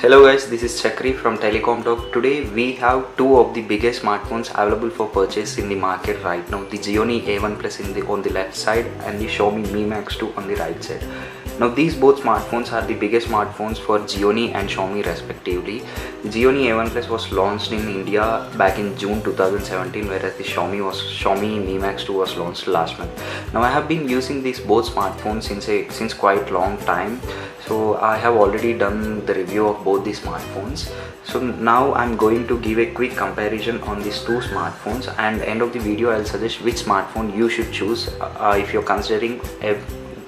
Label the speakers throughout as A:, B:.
A: Hello guys, this is Chakri from Telecom Talk. Today we have two of the biggest smartphones available for purchase in the market right now. The Gionee A1 Plus on the left side and the Xiaomi Mi Max 2 on the right side. Now these both smartphones are the biggest smartphones for Gionee and Xiaomi respectively. The Gionee A1 Plus was launched in India back in June 2017, whereas the Xiaomi Mi Max 2 was launched last month. Now I have been using these both smartphones since quite long time. So I have already done the review of both the smartphones. So now I'm going to give a quick comparison on these two smartphones, and end of the video I'll suggest which smartphone you should choose if you're considering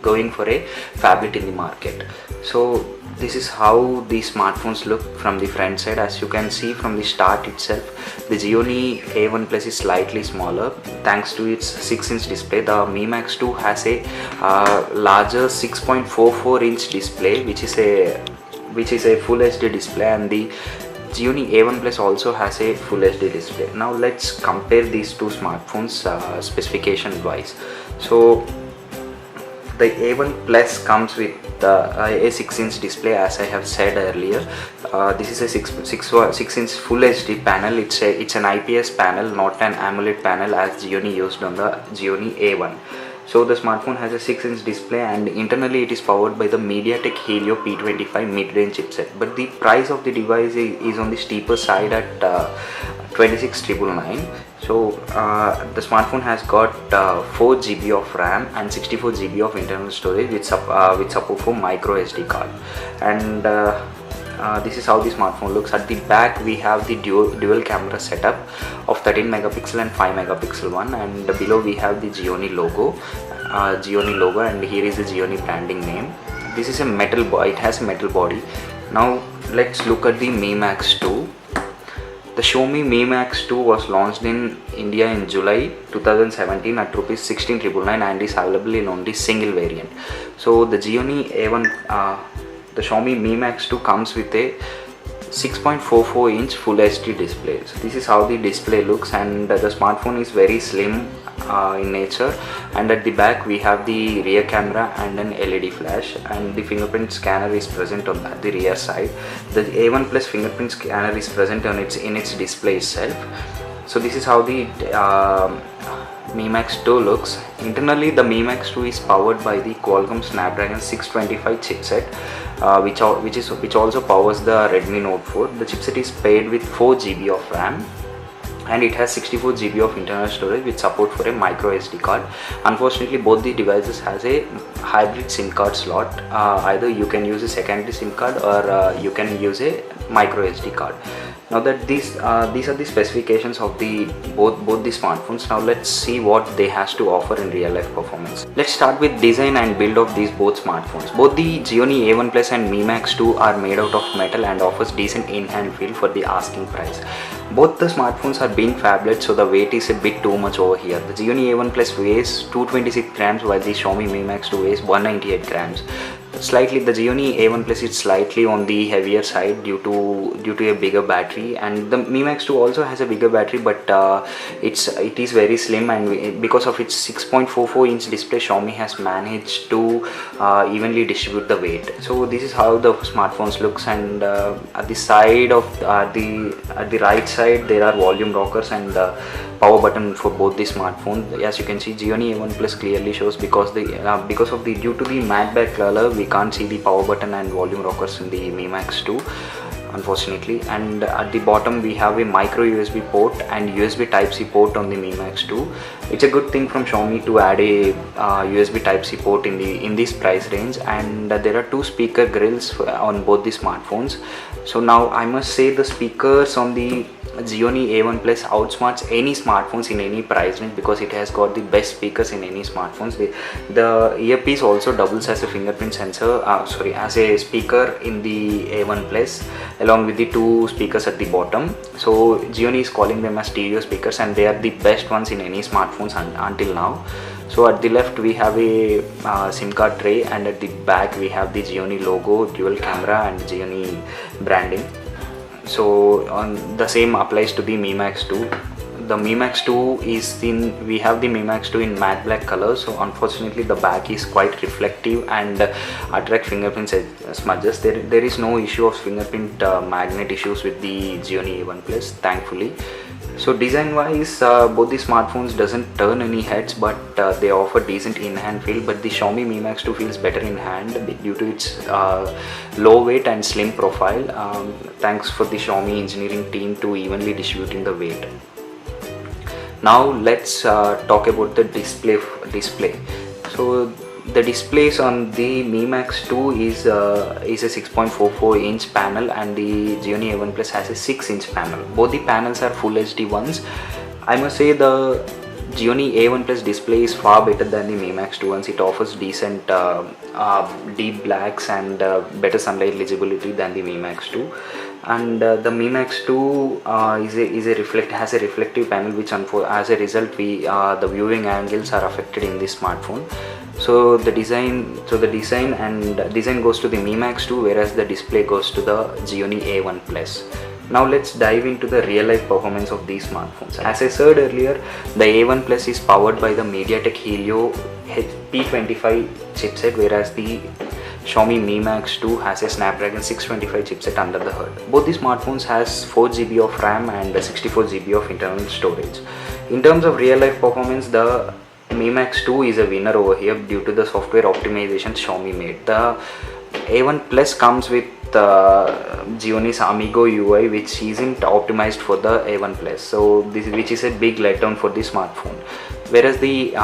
A: going for a phablet in the market. So this is how the smartphones look from the front side. As you can see from the start itself, the Gionee A1 Plus is slightly smaller thanks to its 6-inch display. The Mi Max 2 has a larger 6.44-inch display, which is a full HD display, and the Gionee A1 Plus also has a full HD display. Now let's compare these two smartphones specification wise. So the A1 Plus comes with a 6-inch display, as I have said earlier. This is a 6-inch full HD panel. It's an IPS panel, not an AMOLED panel as Gionee used on the Gionee A1. So the smartphone has a 6-inch display, and internally it is powered by the MediaTek Helio P25 mid-range chipset. But the price of the device is on the steeper side at 26,999. So the smartphone has got 4 GB of RAM and 64 GB of internal storage with support for micro SD card. And this is how the smartphone looks. At the back we have the dual camera setup of 13 megapixel and 5 megapixel one, and below we have the Gionee logo, and here is the Gionee branding name. This is a metal body. It has a metal body. Now let's look at the Mi Max 2. The Xiaomi Mi Max 2 was launched in India in July 2017 at Rs 16,999 and is available in only single variant. So the Gionee A1, the Xiaomi Mi Max 2 comes with a 6.44-inch full HD display. So this is how the display looks, and the smartphone is very slim in nature. And at the back we have the rear camera and an LED flash, and the fingerprint scanner is present on the rear side. The A1 Plus fingerprint scanner is present in its display itself. So this is how the Mi Max 2 looks. Internally the Mi Max 2 is powered by the Qualcomm Snapdragon 625 chipset, which also powers the Redmi Note 4. The chipset is paired with 4 GB of RAM, and it has 64 GB of internal storage with support for a micro SD card. Unfortunately, both the devices has a hybrid SIM card slot. Either you can use a secondary SIM card or you can use a micro SD card. Now that these are the specifications of both the smartphones. Now let's see what they has to offer in real life performance. Let's start with design and build of these both smartphones. Both the Gionee A1 Plus and Mi Max 2 are made out of metal and offers decent in-hand feel for the asking price. Both the smartphones are being phablets, so the weight is a bit too much over here. The Gionee A1 Plus weighs 226 grams while the Xiaomi Mi Max 2 weighs 198 grams. The Gionee A1 Plus is slightly on the heavier side due to a bigger battery, and the Mi Max 2 also has a bigger battery, but it is very slim, and because of its 6.44-inch display, Xiaomi has managed to evenly distribute the weight. So this is how the smartphones looks, and at the right side there are volume rockers and power button for both the smartphones. As you can see, Gionee A1 Plus clearly shows due to the matte back color, we can't see the power button and volume rockers in the Mi Max 2, unfortunately. And at the bottom we have a micro USB port and USB Type-C port on the Mi Max 2. It's a good thing from Xiaomi to add a USB Type-C port in this price range, and there are 2 speaker grills on both the smartphones. So now I must say the speakers on the Gionee A1 Plus outsmarts any smartphones in any price range because it has got the best speakers in any smartphones. The earpiece also doubles as a fingerprint sensor, as a speaker in the A1 Plus, along with the 2 speakers at the bottom. So Gionee is calling them as stereo speakers, and they are the best ones in any smartphones until now. So at the left we have a SIM card tray, and at the back we have the Gionee logo, dual camera, and Gionee branding. So the same applies to the Mi Max 2. the Mi Max 2 is we have the Mi Max 2 in matte black color, so unfortunately the back is quite reflective and attract fingerprint smudges. There is no issue of fingerprint magnet issues with the Gionee A1 Plus, thankfully. So design wise, both the smartphones doesn't turn any heads, but they offer decent in-hand feel. But the Xiaomi Mi Max 2 feels better in hand due to its low weight and slim profile. Thanks for the Xiaomi engineering team to evenly distributing the weight. Now let's talk about the display. So the displays on the Mi Max 2 is a 6.44 inch panel, and the Gionee A1 Plus has a 6-inch panel. Both the panels are full HD ones. I must say the Gionee A1 Plus display is far better than the Mi Max 2 ones. It offers decent deep blacks and better sunlight legibility than the Mi Max 2. And the Mi Max 2 has a reflective panel, which as a result the viewing angles are affected in this smartphone. So the design goes to the Mi Max 2, whereas the display goes to the Gionee A1 Plus. Now let's dive into the real life performance of these smartphones. As I said earlier, the A1 Plus is powered by the MediaTek Helio P25 chipset, whereas the Xiaomi Mi Max 2 has a Snapdragon 625 chipset under the hood. Both the smartphones has 4 GB of RAM and 64 GB of internal storage. In terms of real life performance, the Mi Max 2 is a winner over here due to the software optimization Xiaomi made. The A1 Plus comes with Gionee's Amigo UI, which isn't optimized for the A1 Plus, so which is a big letdown for the smartphone. Whereas the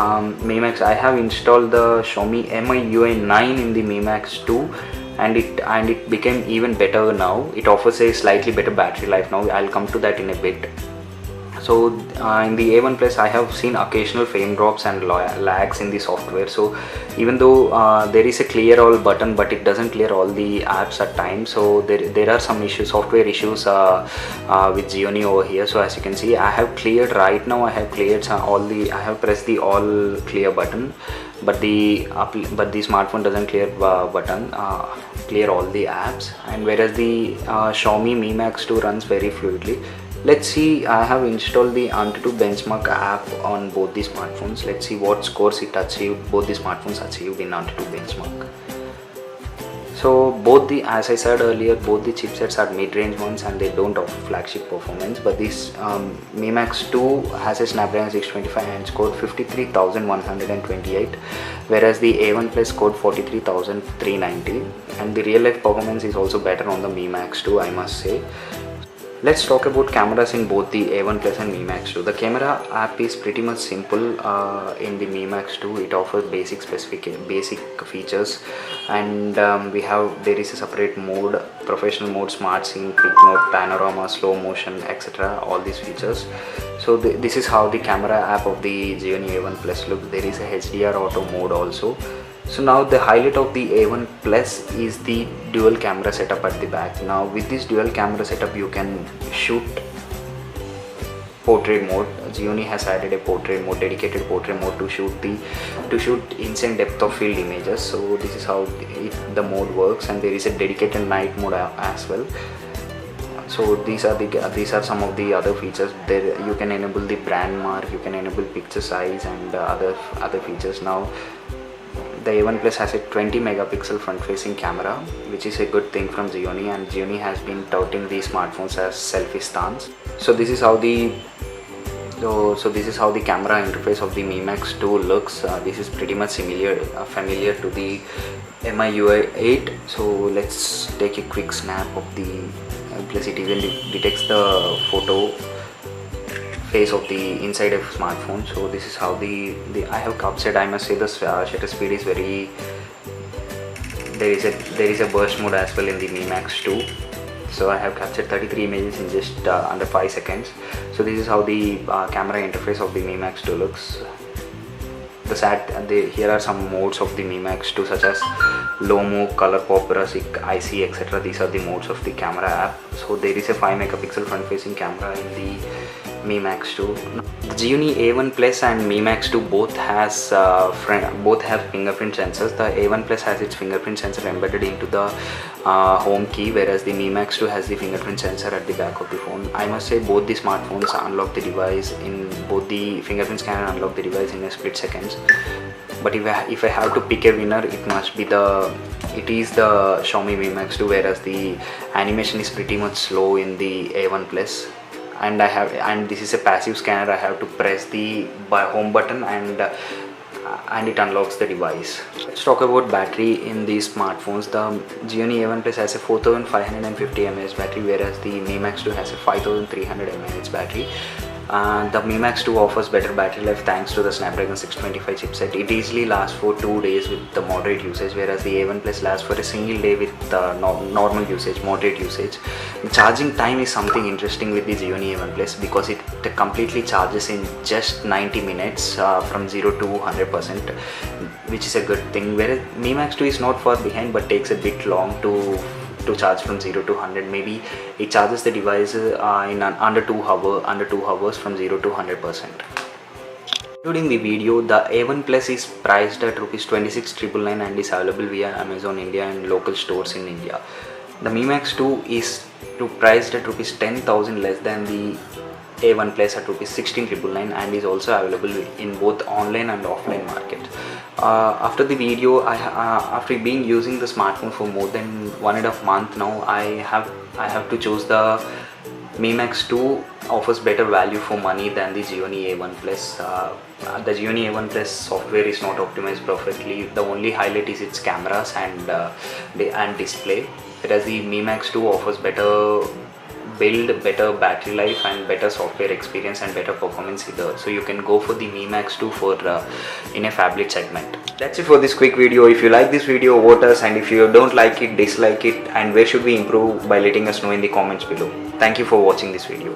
A: Mi Max, I have installed the Xiaomi MIUI 9 in the Mi Max 2, and it became even better now. It offers a slightly better battery life now. I'll come to that in a bit. So in the A1 Plus, I have seen occasional frame drops and lags in the software. So even though there is a clear all button, but it doesn't clear all the apps at times. So there are some issues, software issues with Gionee over here. So as you can see, I have cleared right now. I have cleared I have pressed the all clear button, but the smartphone doesn't clear clear all the apps. And whereas the Xiaomi Mi Max 2 runs very fluidly. Let's see, I have installed the AnTuTu benchmark app on both the smartphones. Let's see what scores both the smartphones achieved in AnTuTu benchmark. So as I said earlier, both the chipsets are mid-range ones and they don't offer flagship performance. But this Mi Max 2 has a Snapdragon 625 and scored 53,128, whereas the A1 Plus scored 43,390. And the real life performance is also better on the Mi Max 2, I must say. Let's talk about cameras in both the A1 Plus and Mi Max 2. The camera app is pretty much simple in the Mi Max 2. It offers basic features, and there is a separate mode, professional mode, smart scene, quick mode, panorama, slow motion, etc. All these features. So this is how the camera app of the Gionee A1 Plus looks. There is a HDR auto mode also. So now the highlight of the A1 Plus is the dual camera setup at the back. Now with this dual camera setup, you can shoot portrait mode. Gionee has added a portrait mode, dedicated portrait mode to shoot insane depth of field images. So this is how the mode works, and there is a dedicated night mode as well. So these are some of the other features. There you can enable the brand mark, you can enable picture size and other features. Now the A1 Plus has a 20 megapixel front-facing camera, which is a good thing from Gionee, and Gionee has been touting these smartphones as selfie stands. So this is how the camera interface of the Mi Max 2 looks. This is pretty much familiar to the MIUI 8. So let's take a quick snap of the Plus. It even detects the photo face of the inside of smartphone. So this is how I have captured. I must say the shutter speed is very. There is a burst mode as well in the Mi Max 2. So I have captured 33 images in just under 5 seconds. So this is how the camera interface of the Mi Max 2 looks. Here are some modes of the Mi Max 2, such as Alumo, color pop, rustic, IC, etc. These are the modes of the camera app. So there is a 5 megapixel front facing camera in the Mi Max 2. The Gionee A1 Plus and Mi Max 2 both have fingerprint sensors. The A1 Plus has its fingerprint sensor embedded into the home key, whereas the Mi Max 2 has the fingerprint sensor at the back of the phone. I must say both the smartphones unlock the device in both the fingerprint scanner unlock the device in a split seconds. But if I have to pick a winner, it is the Xiaomi Mi Max 2, whereas the animation is pretty much slow in the A1 Plus. And this is a passive scanner. I have to press the home button and it unlocks the device. Let's talk about battery in these smartphones. The Gionee A1 Plus has a 4550 mAh battery, whereas the Mi Max 2 has a 5300 mAh battery. The Mi Max 2 offers better battery life thanks to the Snapdragon 625 chipset. It easily lasts for 2 days with the moderate usage, whereas the A1 Plus lasts for a single day with normal usage, moderate usage. Charging time is something interesting with the Gionee A1 Plus because it completely charges in just 90 minutes from 0 to 100%, which is a good thing. Whereas Mi Max 2 is not far behind but takes a bit long to charge from 0 to 100. Maybe it charges the device in under 2 hours from 0 to 100%. Including the video, the A1 Plus is priced at Rs 26,999 and is available via Amazon India and local stores in India. The Mi Max 2 is priced at Rs 10,000 less than the A1 Plus at Rs 16,999 and is also available in both online and offline market. After the video, after being using the smartphone for more than 1.5 months now, I have to choose the Mi Max 2 offers better value for money than the Gionee A1 Plus. The Gionee A1 Plus software is not optimized perfectly. The only highlight is its cameras and display, whereas the Mi Max 2 offers better build, better battery life and better software experience and better performance either. So you can go for the Mi Max 2 in a phablet segment. That's it for this quick video. If you like this video, vote us, and if you don't like it, dislike it, and where should we improve by letting us know in the comments below. Thank you for watching this video.